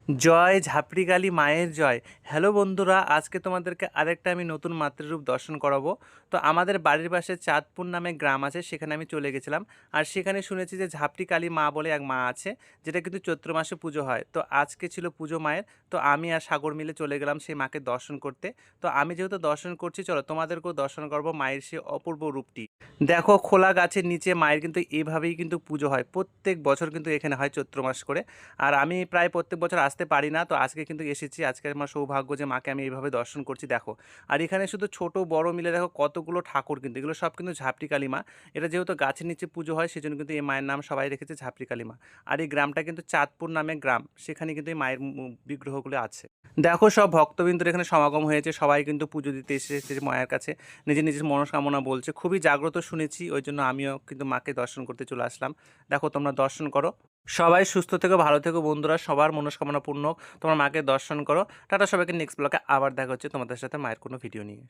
জয় ঝাপড়িকালী মায়ের জয়। হ্যালো বন্ধুরা, আজকে তোমাদেরকে আরেকটা আমি নতুন মাতৃরূপ দর্শন করাবো। তো আমাদের বাড়ির পাশে চাঁদপুর নামে গ্রাম আছে, সেখানে আমি চলে গেছিলাম। আর সেখানে শুনেছি যে ঝাপড়িকালী মা বলে এক মা আছে, যেটা কিন্তু চৈত্র মাসে পুজো হয়। তো আজকে ছিল পুজো মায়ের। তো আমি আর সাগর মিলে চলে গেলাম সেই মাকে দর্শন করতে। তো আমি যেহেতু দর্শন করছি, চলো তোমাদেরকেও দর্শন করবো মায়ের সেই অপূর্ব রূপটি। দেখো, খোলা গাছের নিচে মায়ের কিন্তু এভাবেই কিন্তু পুজো হয়, প্রত্যেক বছর কিন্তু এখানে হয় চৈত্র মাস করে। আর আমি প্রায় প্রত্যেক বছর আসতে পারি না, তো আজকে কিন্তু এসেছি। আজকে আমার সৌভাগ্য যে মাকে আমি এইভাবে দর্শন করছি, দেখো। আর এখানে শুধু ছোট বড় মিলে দেখো কতগুলো ঠাকুর, কিন্তু এগুলো সব কিন্তু ঝাপটি কালী মা। এটা যেহেতু গাছের নিচে পুজো হয়, সেজন্য কিন্তু এই মায়ের নাম সবাই রেখেছে ঝাপটি কালী মা। আর এই গ্রামটা কিন্তু চাঁদপুর নামে গ্রাম, সেখানে কিন্তু এই মায়ের বিগ্রহগুলো আছে। দেখো, সব ভক্তবিন্দুর এখানে সমাগম হয়েছে, সবাই কিন্তু পুজো দিতে এসেছে মায়ের কাছে, নিজের নিজের মনস্কামনা বলছে। খুবই জাগ্রত শুনেছি, ওই জন্য আমিও কিন্তু মাকে দর্শন করতে চলে আসলাম। দেখো, তোমরা দর্শন করো। সবাই সুস্থ থেকো, ভালো থেকো বন্ধুরা, সবার মনস্কামনা পূর্ণ হোক। তোমার মাকে দর্শন করো। টাটা সবাইকে, নেক্সট ব্লগে আবার দেখা হচ্ছে তোমাদের সাথে মায়ের কোনো ভিডিও নিয়ে।